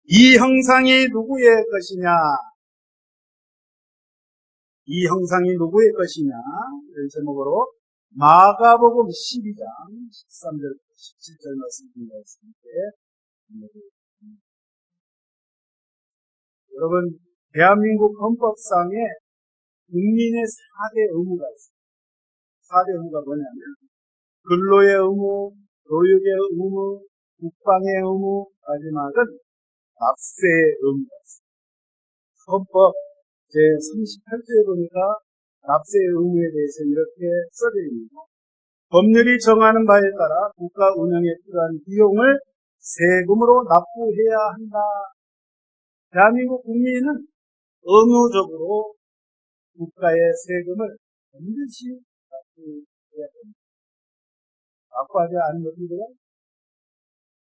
이 형상이 누구의 것이냐? 이 형상이 누구의 것이냐? 이런 제목으로 마가복음 12장 13절 17절 말씀 드리겠습니다. 여러분, 대한민국 헌법상에 국민의 4대 의무가 있습니다. 4대 의무가 뭐냐면 근로의 의무, 교육의 의무, 국방의 의무, 마지막은 납세의 의무가 있습니다. 헌법 제38조에 보니까 납세의 의무에 대해서 이렇게 써져 있습니다. 법률이 정하는 바에 따라 국가 운영에 필요한 비용을 세금으로 납부해야 한다. 대한민국 국민은 의무적으로 국가의 세금을 반드시 납부해야 됩니다. 납부하지 않는 분들은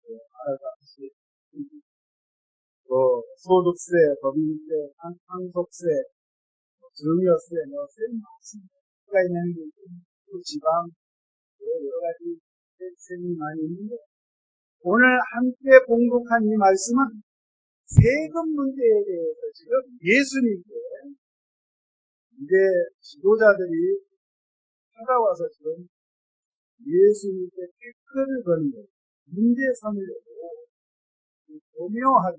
알아서 하시겠습니다. 소득세, 법인세, 상속세, 증여세, 세금 많습니다. 국가에 내는 게 또 지방, 여러 가지 세금이 많이 있는데, 오늘 함께 봉독한 이 말씀은 세금 문제에 대해서 지금 예수님께 이제 지도자들이 찾아와서 지금 예수님께 태클을 거는 거예요. 문제 삼으려고 교묘하게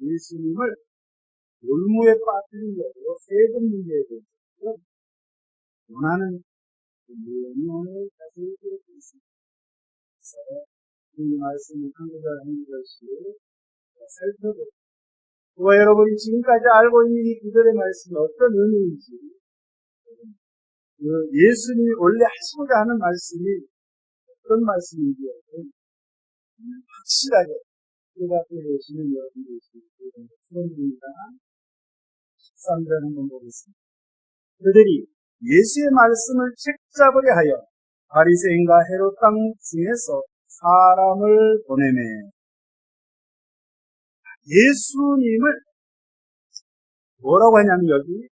예수님을 올무에 빠뜨리려고 세금 문제에 대해서 원하는 내용을 자세히 기록하고 있습니다. 그래서 이 말씀을 한 구절 한 구절씩 살펴보고 또 여러분이 지금까지 알고 있는 이 구절의 말씀이 어떤 의미인지 예수님이 원래 하시고자 하는 말씀이 어떤 말씀인지 확실하게 깨닫게 되시는 여러분들이 축원드립니다. 13절 한번 보겠습니다. 그들이 예수의 말씀을 책잡으려 하여 바리새인과 헤롯 땅 중에서 사람을 보내매 예수님을 뭐라고 하냐면 여기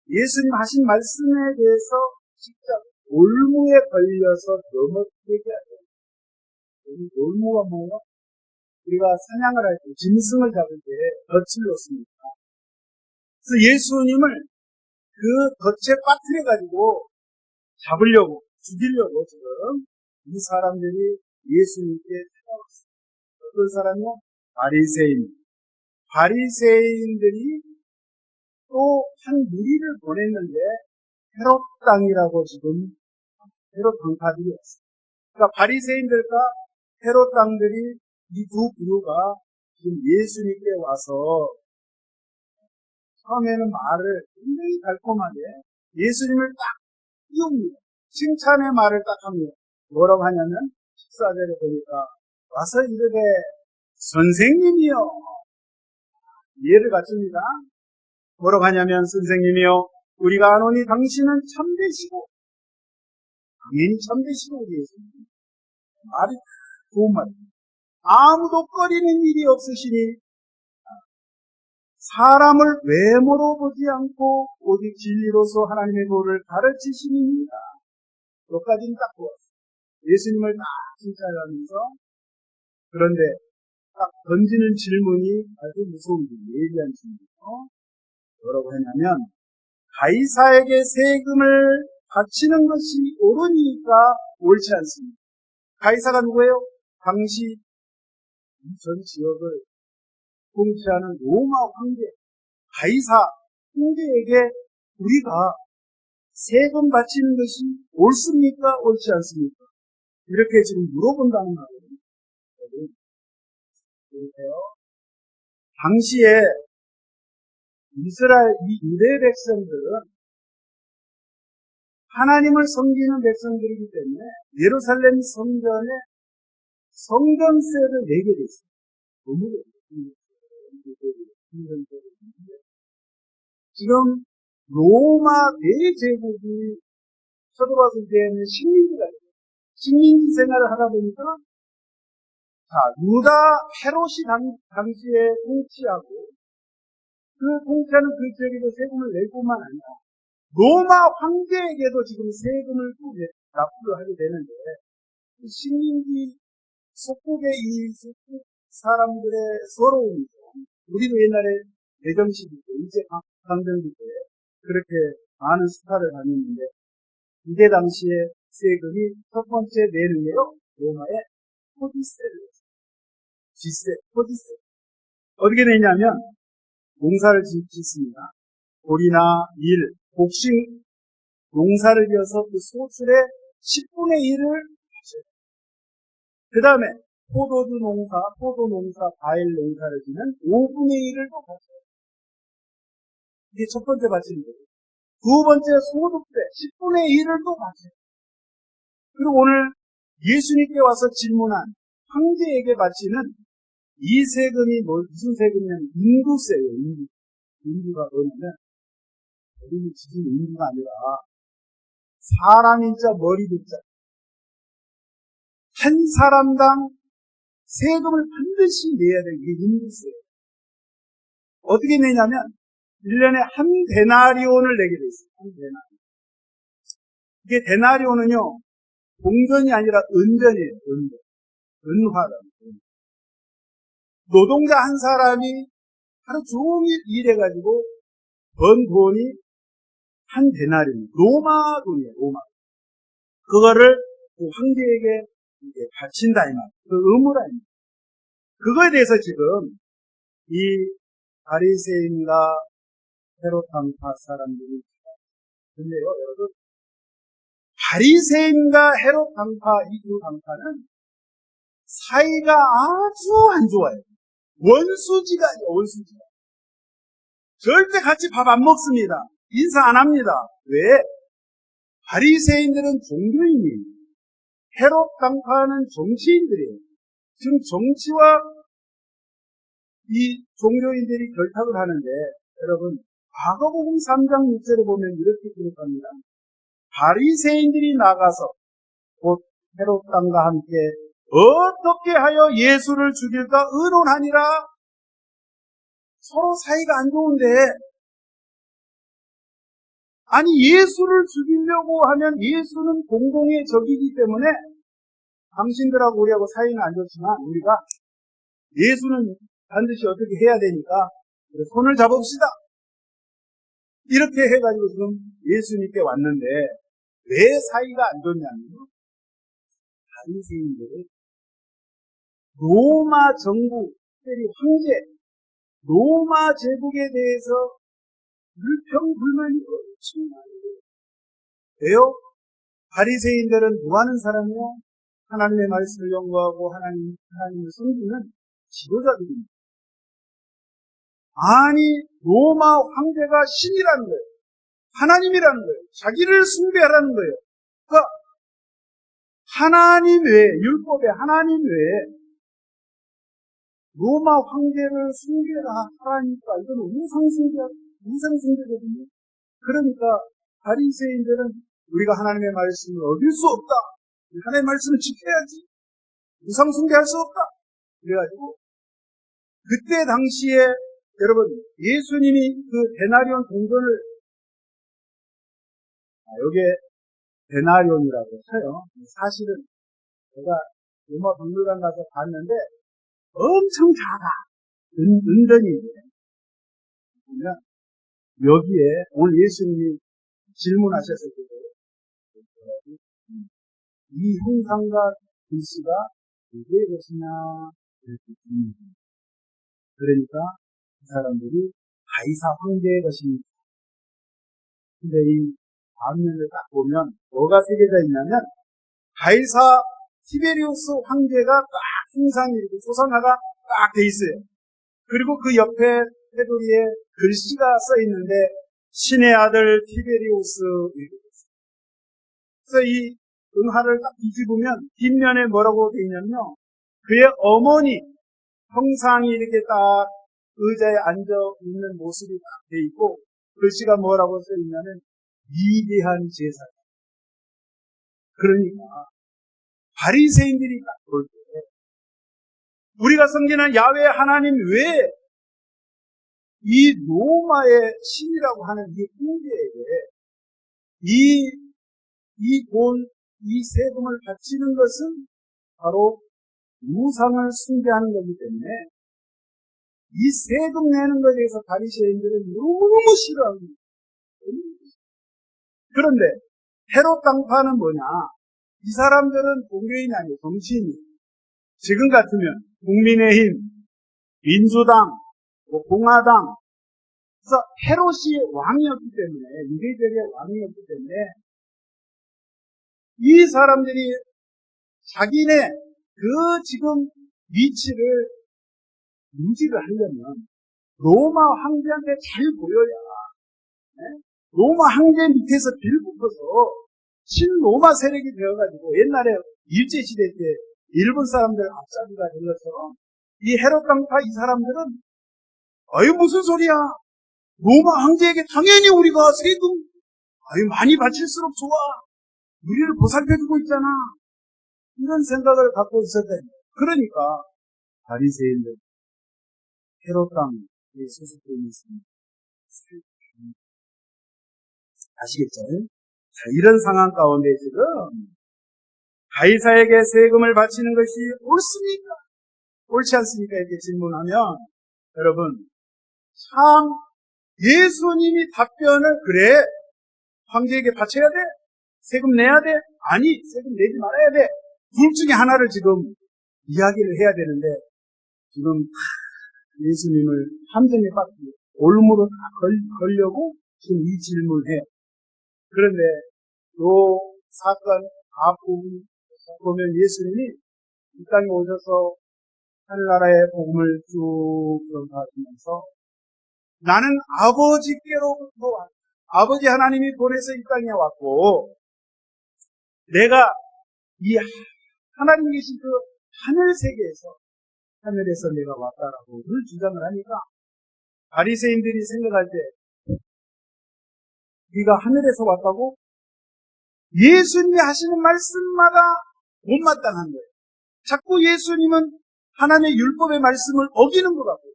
예수님 하신 말씀에 대해서 직접 올무에 걸려서 넘어뜨리게 하죠. 여기 올무가 뭐예요? 우리가 사냥을 할 때, 짐승을 잡을 때 덫을 놓습니다. 그래서 예수님을 그 덫에 빠뜨려가지고 잡으려고, 죽이려고 지금 이 사람들이 예수님께 찾아왔어요. 어떤 사람이요? 바리새인. 바리새인들이 또 한 무리를 보냈는데 헤롯 땅이라고 지금 헤롯 방파들이 왔어요. 그러니까 바리새인들과 헤롯 땅들이 이 두 부류가 지금 예수님께 와서 처음에는 말을 굉장히 달콤하게 예수님을 딱 띄웁니다. 칭찬의 말을 딱 합니다. 뭐라고 하냐면 14절에 보니까 와서 이르되 선생님이요. 이해를 갖춥니다. 뭐라고 하냐면 선생님이요. 우리가 아노니 당신은 참되시고 당연히 참되시고 우리 예수님. 말이 좋은 말입니다. 아무도 꺼리는 일이 없으시니 사람을 외모로 보지 않고 오직 진리로서 하나님의 도를 가르치시니이다. 여기까지는 딱 좋았어요. 예수님을 딱 칭찬하면서 그런데 딱 던지는 질문이 아주 무서운 예리한 질문이죠. 뭐라고 했냐면 가이사에게 세금을 바치는 것이 옳으니까 옳지 않습니다. 가이사가 누구예요? 당시 전 지역을 통치하는 로마 황제 가이사 황제에게 우리가 세금 바치는 것이 옳습니까? 옳지 않습니까? 이렇게 지금 물어본다는 말이에요. 그러세요. 당시에 이스라엘 이 유대 백성들은 하나님을 섬기는 백성들이기 때문에 예루살렘 성전에 성전세를 내게 돼 있어요. 지금 로마 대제국이 쳐들어왔을 때는 식민지 생활을 하다 보니까 유다 헤롯이 당시에 통치하고 그 통치하는 그 지역에도 세금을 낼 뿐만 아니라 로마 황제에게도 지금 세금을 또 납부를 하게 되는데 식민지 속국의 이 속국 사람들의 서러움이죠. 우리도 옛날에 대정식 때, 이제 강정기 때 그렇게 많은 스타를 다녔는데, 이때 당시에 세금이 첫 번째 내는 게요, 로마의 포디세를 쥐세, 포디세. 어떻게 되냐면, 농사를 짓습니다. 돌이나 밀, 곡식, 농사를 지어서 그 소출의 10분의 1을 하셔요. 그 다음에 포도 농사, 과일 농사를 지는 5분의 1을 또 하셔요. 이게 첫 번째 바치는 거예요. 두 번째 소득세 10분의 1을 또 바쳐요. 그리고 오늘 예수님께 와서 질문한 황제에게 바치는 이 세금이 무슨 세금이냐면 인구세예요. 인구가 뭐냐면 우리는 지금 인구가 아니라 사람 인자 머리 듣자. 한 사람당 세금을 반드시 내야 될 게 인구세예요. 어떻게 내냐면 1년에 한 데나리온을 내게 돼 있어요. 한 데나리온. 이게 데나리온은요, 동전이 아니라 은전이에요. 은화다. 노동자 한 사람이 하루 종일 일해가지고 번 돈이 한 데나리온. 로마 돈이에요. 로마. 그거를 그 황제에게 이제 바친다 이 말. 그 의무라 이 말. 그거에 대해서 지금 이 바리새인과 헤롯 당파 사람들이 근데요, 여러분, 바리새인과 헤롯 당파 이 두 당파는 사이가 아주 안 좋아요. 원수지가 아니에요. 원수지가. 절대 같이 밥 안 먹습니다. 인사 안 합니다. 왜? 바리새인들은 종교인이에요. 헤롯 당파는 정치인들이에요. 지금 정치와 이 종교인들이 결탁을 하는데, 여러분, 마가복음 3장 6절에 보면 이렇게 기록합니다. 바리새인들이 나가서 곧 헤롯 왕과 함께 어떻게 하여 예수를 죽일까 의논하니라. 서로 사이가 안 좋은데, 아니 예수를 죽이려고 하면 예수는 공공의 적이기 때문에 당신들하고 우리하고 사이는 안 좋지만 우리가 예수는 반드시 어떻게 해야 되니까 손을 잡읍시다. 이렇게 해가지고 지금 예수님께 왔는데 왜 사이가 안 좋냐면 바리새인들이 로마 정부, 특별히 황제, 로마 제국에 대해서 불평불만이 엄청나요. 왜요? 바리새인들은 뭐 하는 사람이요? 하나님의 말씀을 연구하고 하나님을 섬기는 지도자들입니다. 아니, 로마 황제가 신이라는 거예요. 하나님이라는 거예요. 자기를 숭배하라는 거예요. 그러니까 하나님 외에, 율법에 하나님 외에 로마 황제를 숭배하라니까 이건 우상숭배거든요. 그러니까 바리새인들은 우리가 하나님의 말씀을 어길 수 없다. 하나님의 말씀을 지켜야지. 우상숭배할 수 없다. 그래가지고 그때 당시에 여러분 예수님이 그 데나리온 동전을 여기에 데나리온이라고 쳐요. 사실은 제가 로마 박물관 가서 봤는데 엄청 작아. 은전인데 보면 여기에 오늘 예수님이 질문하셨을 때 이 형상과 글씨가 누구의 것이냐 이렇게 질문합니다. 그러니까 그 사람들이 가이사 황제의 것입니다. 근데 이 앞면을 딱 보면 뭐가 새겨져 있냐면 가이사 티베리우스 황제가 딱 형상이 이렇게 조상화가 딱 돼 있어요. 그리고 그 옆에 테두리에 글씨가 써 있는데 신의 아들 티베리우스 이렇게 있어요. 그래서 이 은하를 딱 뒤집으면 뒷면에 뭐라고 돼 있냐면요. 그의 어머니 형상이 이렇게 딱 의자에 앉아 있는 모습이 딱 돼 있고 글씨가 뭐라고 써 있냐면 위대한 제사. 그러니까 바리새인들이 딱 볼 때 우리가 섬기는 야훼 하나님 외에 이 로마의 신이라고 하는 이 황제에게 이 세금을 바치는 것은 바로 우상을 숭배하는 거기 때문에 이 세금 내는 것에 대해서 바리새인들은 너무너무 싫어합니다. 그런데 헤롯 당파는 뭐냐? 이 사람들은 종교인이 아니에요. 정치인이에요. 지금 같으면 국민의힘, 민주당, 공화당, 그래서 헤롯이 왕이었기 때문에, 유대인들의 왕이었기 때문에 이 사람들이 자기네 그 지금 위치를 유지를 하려면 로마 황제한테 잘 보여야, 네? 로마 황제 밑에서 빌붙어서 친로마 세력이 되어가지고 옛날에 일제시대 때 일본 사람들 앞잡이가 된 것처럼 이 헤롯 당파 이 사람들은 아유 무슨 소리야, 로마 황제에게 당연히 우리가 세금 아유 많이 바칠수록 좋아, 우리를 보살펴주고 있잖아, 이런 생각을 갖고 있었다. 그러니까 바리새인들 헤롯 당에 소속되어 있습니다. 아시겠죠? 자, 이런 상황 가운데 지금 가이사에게 세금을 바치는 것이 옳습니까? 옳지 않습니까? 이렇게 질문하면 여러분 참 예수님이 답변을 그래 황제에게 바쳐야 돼? 세금 내야 돼? 아니 세금 내지 말아야 돼. 둘 중에 하나를 지금 이야기를 해야 되는데 지금 예수님을 함정에 빠뜨리고 올무로 다 걸려고 지금 이 질문을 해요. 그런데 요 사건 앞부분 보면 예수님이 이 땅에 오셔서 하늘나라의 복음을 쭉 전파하시면서 나는 아버지께로부터 왔다. 아버지 하나님이 보내서 이 땅에 왔고 내가 이 하나님 계신 그 하늘 세계에서 하늘에서 내가 왔다라고 늘 주장을 하니까 바리새인들이 생각할 때 네가 하늘에서 왔다고? 예수님이 하시는 말씀마다 못마땅한 거예요. 자꾸 예수님은 하나님의 율법의 말씀을 어기는 것 같고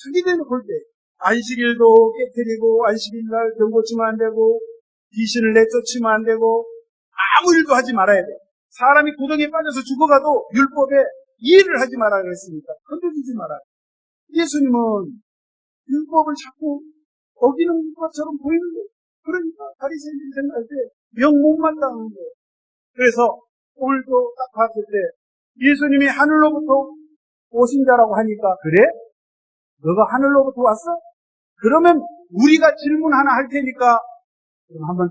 자기들은 볼 때 안식일도 깨뜨리고 안식일날 병 고치면 안 되고 귀신을 내쫓으면 안 되고 아무 일도 하지 말아야 돼. 사람이 고통에 빠져서 죽어가도 율법에 이해를 하지 말아야 그랬으니까 건드리지 말아야 돼. 예수님은 율법을 자꾸 어기는 것처럼 보이는 거예요. 그러니까 바리새인들이 생각할 때 영 못마땅한 거예요. 그래서 오늘도 딱 봤을 때 예수님이 하늘로부터 오신 자라고 하니까 그래? 너가 하늘로부터 왔어? 그러면 우리가 질문 하나 할 테니까 그럼 한번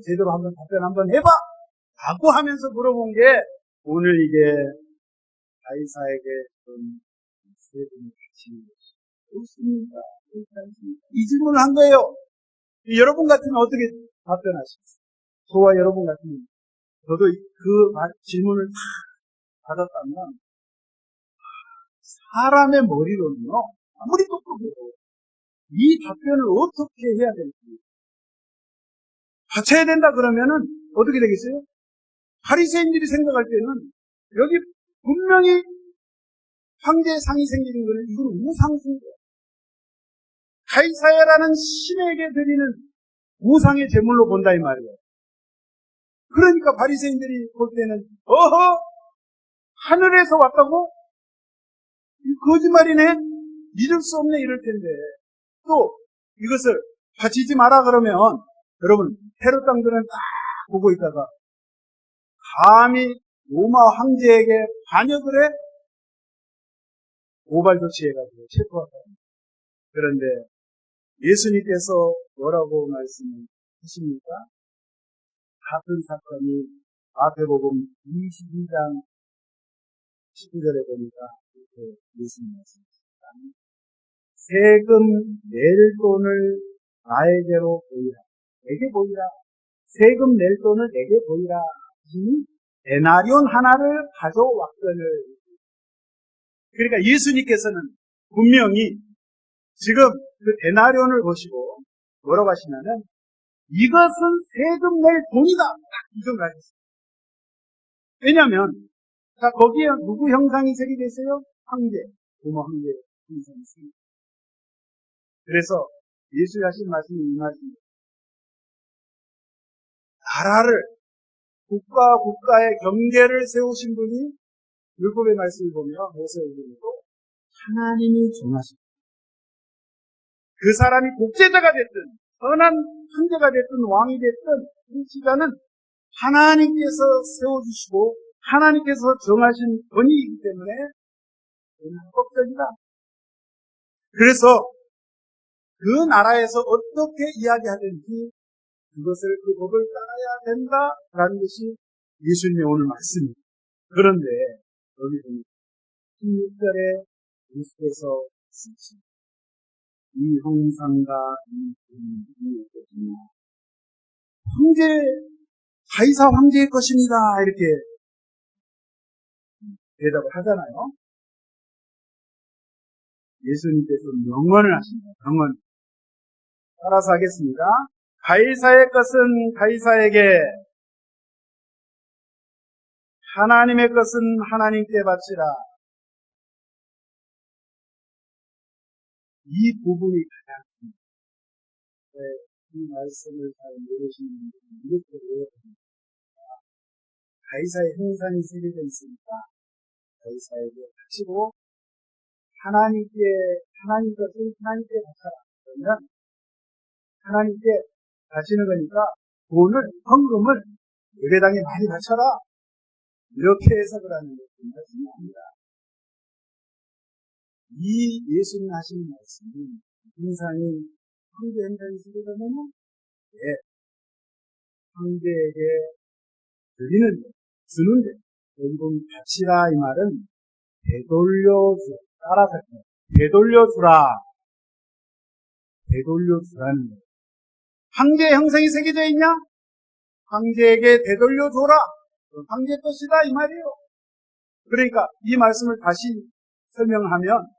제대로 한번 답변 한번 해봐! 라고 하면서 물어본 게 오늘 이게 가이사에게 좀 세금을 바치는 것이 옳습니까? 이 질문을 한 거예요. 여러분 같으면 어떻게 답변하시겠어요? 저와 여러분 같으면 저도 그 질문을 다 받았다면 사람의 머리로는요 아무리 똑똑해도 이 답변을 어떻게 해야 될지 바쳐야 된다 그러면은 어떻게 되겠어요? 바리새인들이 생각할 때는 여기 분명히 황제의 상이 생기는 거는 이건 우상숭배예요. 가이사야라는 신에게 드리는 우상의 제물로 본다 이 말이에요. 그러니까 바리새인들이 볼 때는 어허 하늘에서 왔다고? 거짓말이네? 믿을 수 없네 이럴 텐데 또 이것을 바치지 마라 그러면 여러분 헤롯 당들은 딱 보고 있다가 감히 로마 황제에게 반역을 해? 고발 조치해가지고 체포했다. 그런데 예수님께서 뭐라고 말씀하십니까? 같은 사건이 마태복음 22장 19절에 보니까 이렇게 예수님 말씀하십니다. 세금 낼 돈을 나에게로 보이라. 내게 보이라. 세금 낼 돈을 내게 보이라. 데나리온 하나를 가져왔거늘. 그러니까 예수님께서는 분명히 지금 그 데나리온을 보시고 뭐라고 하시냐면 이것은 세금 낼 돈이다. 딱 이정을 하셨어요. 왜냐하면 자 거기에 누구 형상이 새겨져 있어요? 황제, 로마 황제 형상이 있습니다. 그래서 예수가 하신 말씀이 이 말씀입니다. 나라를 국가와 국가의 경계를 세우신 분이 율법의 말씀을 보면 모세오경에도 하나님이 정하십니다. 그 사람이 독재자가 됐든 선한 황제가 됐든 왕이 됐든 이 지자는 하나님께서 세워주시고 하나님께서 정하신 권위이기 때문에 합법적이다. 그래서 그 나라에서 어떻게 이야기하든지 그것을 그 법을 따라야 된다라는 것이 예수님의 오늘 말씀입니다. 그런데 여기 보면 16절에 예수께서 쓰신 이 형상과 이 분이 황제 가이사 황제의 것입니다 이렇게 대답을 하잖아요. 예수님께서 명언을 하십니다. 명언 따라서 하겠습니다. 가이사의 것은 가이사에게, 하나님의 것은 하나님께 바치라. 이 부분이 가장 이 말씀을 잘 모르시는 분들은 이렇게 외워봅니다. 가이사의 형상이 새겨져 있으니까 가이사에게 바치고 하나님 것을 하나님께 바쳐라. 그러면 하나님께 바치는 거니까 돈을, 헌금을 예배당에 많이 바쳐라. 이렇게 해석을 하는 것입니다. 중요합니다. 이 예수님 하시는 말씀이 형상이 황제 형상이 쓰려면 황제에게 드리는데, 주는데, 여러분 바치라 이 말은 되돌려주, 따라서 되돌려주라. 되돌려주라는 거예요. 황제의 형상이 새겨져 있냐? 황제에게 되돌려줘라. 황제 것이다 이 말이에요. 그러니까 이 말씀을 다시 설명하면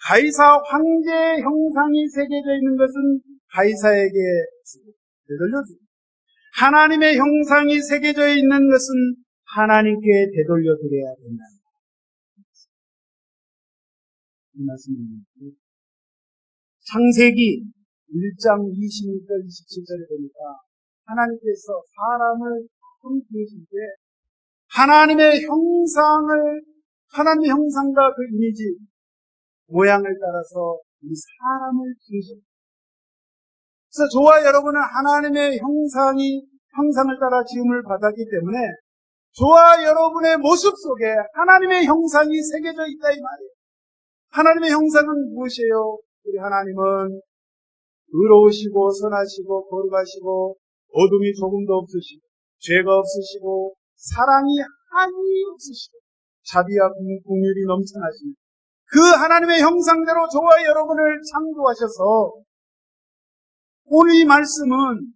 가이사 황제의 형상이 새겨져 있는 것은 가이사에게 되돌려주고 하나님의 형상이 새겨져 있는 것은 하나님께 되돌려드려야 된다. 이 말씀입니다. 창세기 1장 26절 27절에 보니까 하나님께서 사람을 처음 지으실 때 하나님의 형상과 그 이미지 모양을 따라서 이 사람을 지으셨습니다. 그래서 저와 여러분은 하나님의 형상을 따라 지음을 받았기 때문에 저와 여러분의 모습 속에 하나님의 형상이 새겨져 있다 이 말이에요. 하나님의 형상은 무엇이에요? 우리 하나님은 의로우시고 선하시고 거룩하시고 어둠이 조금도 없으시고 죄가 없으시고 사랑이 한이 없으시고 자비와 긍휼이 넘쳐나시는 그 하나님의 형상대로 저와 여러분을 창조하셔서 오늘 이 말씀은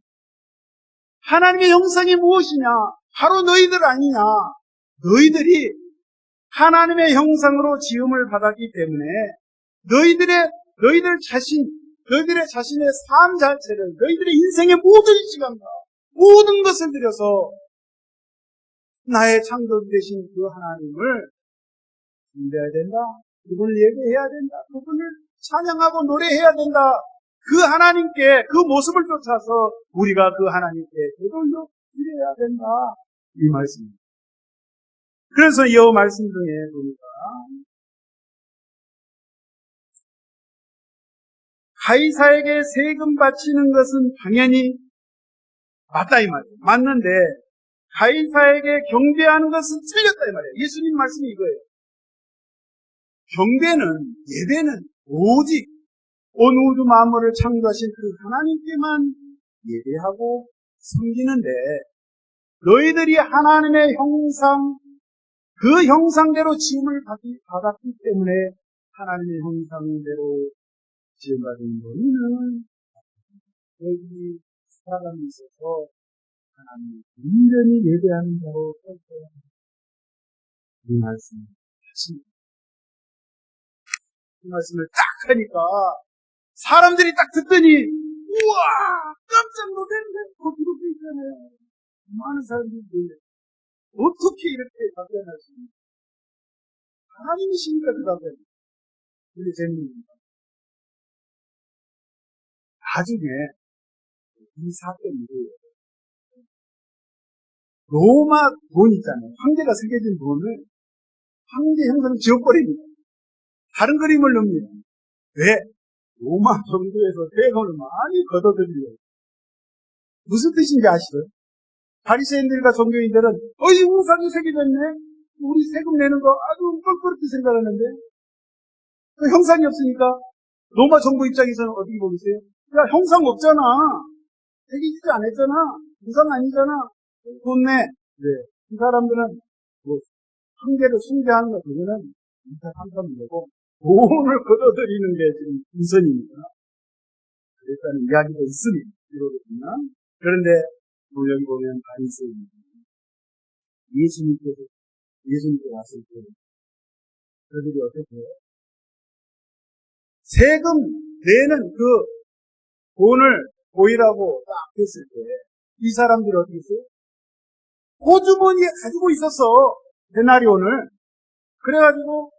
하나님의 형상이 무엇이냐? 바로 너희들 아니냐? 너희들이 하나님의 형상으로 지음을 받았기 때문에 너희들 자신의 삶 자체를, 너희들의 인생의 모든 시간과 모든 것을 들여서 나의 창조주 되신 그 하나님을 숭배해야 된다. 그분을 예배해야 된다. 그분을 찬양하고 노래해야 된다. 그 하나님께 그 모습을 쫓아서 우리가 그 하나님께 되돌려 드려야 된다. 이 말씀입니다. 그래서 이 말씀 중에 보니까 가이사에게 세금 바치는 것은 당연히 맞다 이 말이에요. 맞는데 가이사에게 경배하는 것은 틀렸다 이 말이에요. 예수님 말씀이 이거예요. 경배는, 예배는 오직 온 우주 만물을 창조하신 그 하나님께만 예배하고 섬기는데 너희들이 하나님의 형상, 그 형상대로 지음을 받았기 때문에 하나님의 형상대로 지음받은 너희는 여기 살아가고 있어서 하나님을 온전히 예배하는 자로 설정해야 합니다. 이 말씀을 하십니다. 이 말씀을 딱 하니까 사람들이 딱 듣더니 우와 깜짝 놀랐네. 거기로 돼 있잖아요. 많은 사람들이 놀래. 어떻게 이렇게 답변할 수 있는지. 하나님이시니까 그 답변. 근데 재밌는 거 나중에 이 사건이 로마 돈 있잖아요. 황제가 새겨진 돈을 황제 형상을 지워버립니다. 다른 그림을 넣습니다. 왜? 로마 정부에서 세금을 많이 걷어들이려고. 무슨 뜻인지 아시죠? 바리새인들과 종교인들은 이 우상이 새겨졌네. 우리 세금 내는 거 아주 껄끄럽게 생각하는데 형상이 없으니까 로마 정부 입장에서는 어떻게 보겠어요? 야, 형상 없잖아. 새기지 않았잖아. 우상 아니잖아. 돈 내. 네. 이 사람들은 뭐 한계를 숭배하는 거 그거는 인사 삼삼이고 돈을 걷어들이는 게 지금 우선입니다. 그랬다는 이야기도 있습니다. 이러거든요. 그런데 여기 보면 바리새인들 예수님께 왔을 때 그들이 어떻게 해요? 세금 내는 그 돈을 보이라고 딱 했을 때 이 사람들이 어떻게 했어요? 호주머니에 가지고 있었어. 데나리온을. 그래가지고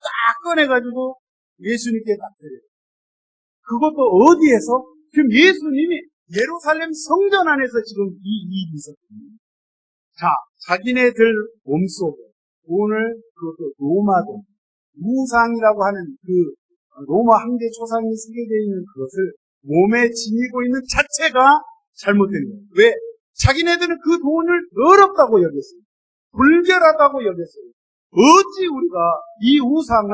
딱 꺼내가지고 예수님께 딱 드려요. 그것도 어디에서? 지금 예수님이 예루살렘 성전 안에서 지금 이 일이 있었거든요. 자, 자기네들 몸속에 오늘 그것도 로마돈, 우상이라고 하는 그 로마 황제 초상이 새겨져 있는 그것을 몸에 지니고 있는 자체가 잘못된 거예요. 왜? 자기네들은 그 돈을 더럽다고 여겼어요. 불결하다고 여겼어요. 어찌 우리가 이 우상을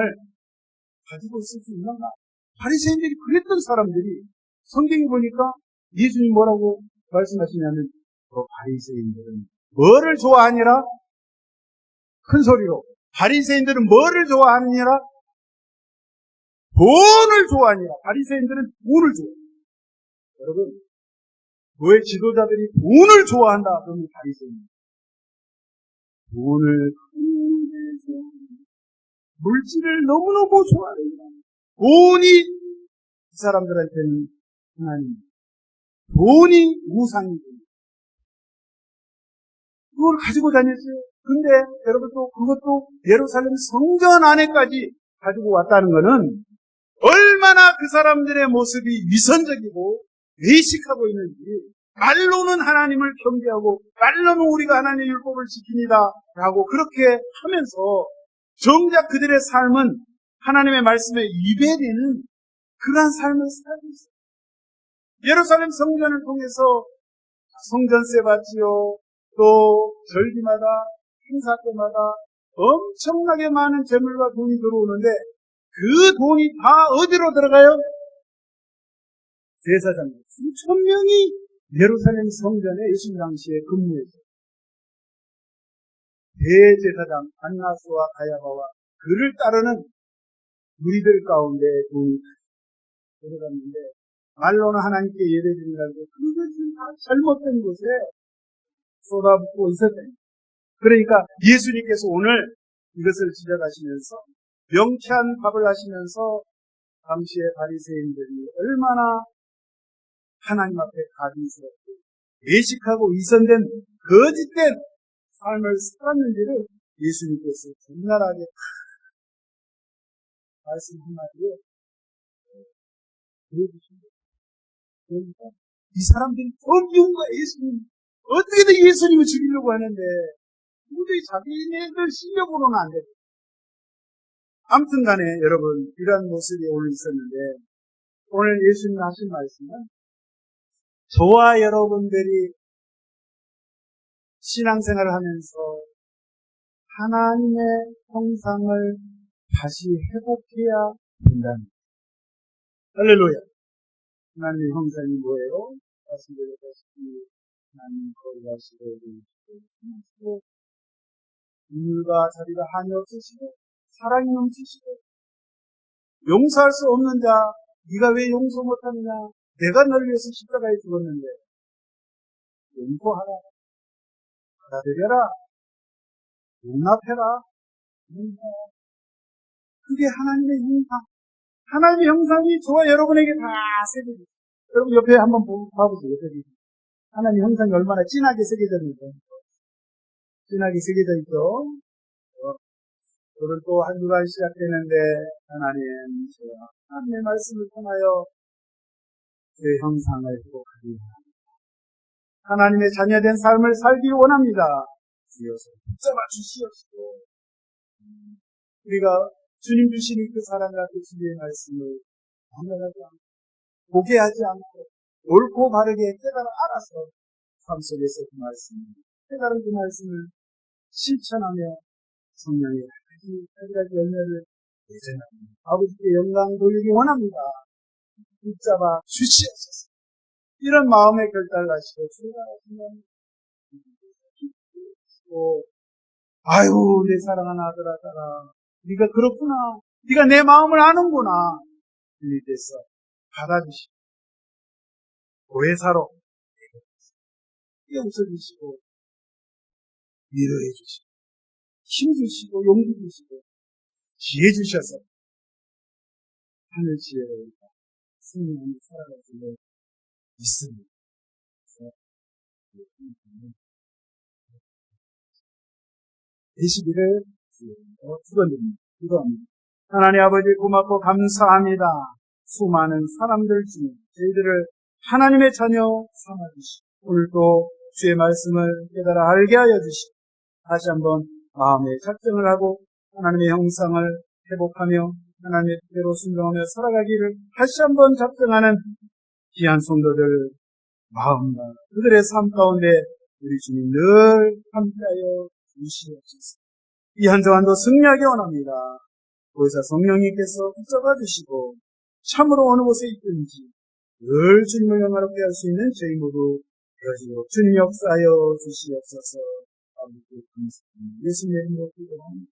가지고 있을 수 있는가? 바리새인들이 그랬던 사람들이 성경에 보니까 예수님 뭐라고 말씀하시냐면 바리새인들은 뭐를 좋아하니라? 큰 소리로. 바리새인들은 뭐를 좋아하느니라? 돈을 좋아하니라. 바리새인들은 돈을 좋아해요. 여러분, 교회 지도자들이 돈을 좋아한다 그러면 바리새인. 돈을 물질을 너무너무 좋아합니다. 돈이 이 사람들한테는 하나님, 돈이 우상이고 그걸 가지고 다녔어요. 근데 여러분 또 그것도 예루살렘 성전 안에까지 가지고 왔다는 것은 얼마나 그 사람들의 모습이 위선적이고 외식하고 있는지. 말로는 하나님을 경배하고 말로는 우리가 하나님의 율법을 지킵니다 라고 그렇게 하면서 정작 그들의 삶은 하나님의 말씀에 위배되는 그러한 삶을 살고 있어요. 예루살렘 성전을 통해서 성전세 받지요. 또 절기마다 행사 때마다 엄청나게 많은 재물과 돈이 들어오는데 그 돈이 다 어디로 들어가요? 제사장 수천 명이 예루살렘 성전에 예수님 당시에 근무했어요. 대제사장 안나스와 가야바와 그를 따르는 무리들 가운데 돈이 들어갔는데 말로는 하나님께 예배드린다고 그것이 다 잘못된 곳에 쏟아붓고 있었대요. 그러니까 예수님께서 오늘 이것을 지적하시면서 명쾌한 밥을 하시면서 당시의 바리새인들이 얼마나 하나님 앞에 가비스럽고 외식하고 위선된 거짓된 삶을 살았는지를 예수님께서 적나라하게 말씀 한마디에 보여주신 거예요. 그러니까 이 사람들이 더 미운 거야. 예수님 어떻게든 예수님을 죽이려고 하는데 도저히 자기네들 실력으로는 안 돼요. 아무튼 간에 여러분 이런 모습이 오늘 있었는데 오늘 예수님 하신 말씀은 저와 여러분들이 신앙생활을 하면서 하나님의 형상을 다시 회복해야 된다는 거예요. 할렐루야. 하나님의 형상이 뭐예요? 말씀드렸다시피 하나님 거룩하시고 의로우시고 인물과 자비가 한이 없으시고 사랑이 넘치시고 용서할 수 없는 자 네가 왜 용서 못하느냐? 내가 너를 위해서 십자가에 죽었는데 용서하라. 받아들여라. 용납해라. 그게 하나님의 형상. 하나님의 형상이 저와 여러분에게 다 새겨져 있어요. 여러분 옆에 한번 봐보세요. 옆에 하나님의 형상이 얼마나 진하게 새겨졌는데. 진하게 새겨져 있죠. 오늘 또 한 주간 시작되는데 하나님 저와 하나님의 말씀을 통하여 제 형상을 회복하기 원합니다. 하나님의 자녀된 삶을 살기 원합니다. 주여서 붙잡아 주시옵시고 우리가 주님 주시는 그 사랑과 그 주의 말씀을 반응하지 않고 포기하지 않고 옳고 바르게 깨달아 알아서 삶 속에서 그 말씀을 깨달은 그 말씀을 실천하며 성령의 한 가지 열매를 예전합니다. 아버지께 영광 돌리기 원합니다. 붙잡아 주시옵소서. 이런 마음의 결단을 하시고 출발하시면 아유 내 사랑하는 아들아 네가 그렇구나. 네가 내 마음을 아는구나. 주님께서 받아주시고 보혜사로 깨우쳐주시고 위로해 주시고 힘 주시고 용기 주시고 지혜 주셔서 하늘 지혜로 승리하며 살아가기를 믿습니다. 되시기를 축원드립니다. 기도합니다. 하나님 아버지 고맙고 감사합니다. 수많은 사람들 중에 저희들을 하나님의 자녀 삼아주시고 오늘도 주의 말씀을 깨달아 알게 하여 주시고 다시 한번 마음의 작정을 하고 하나님의 형상을 회복하며 하나님의 뜻대로 순종하며 살아가기를 다시 한번 작정하는 귀한 성도들 마음과 그들의 삶 가운데 우리 주님 늘 함께하여 주시옵소서. 이 한 주간도 승리하기 원합니다. 보혜사 성령님께서 붙잡아 주시고 참으로 어느 곳에 있든지 늘 주님을 영화롭게 할 수 있는 저희 모두 되어지도록 주님 역사하여 주시옵소서. 아버지 감사합니다. 예수님의 이름으로 기도합니다.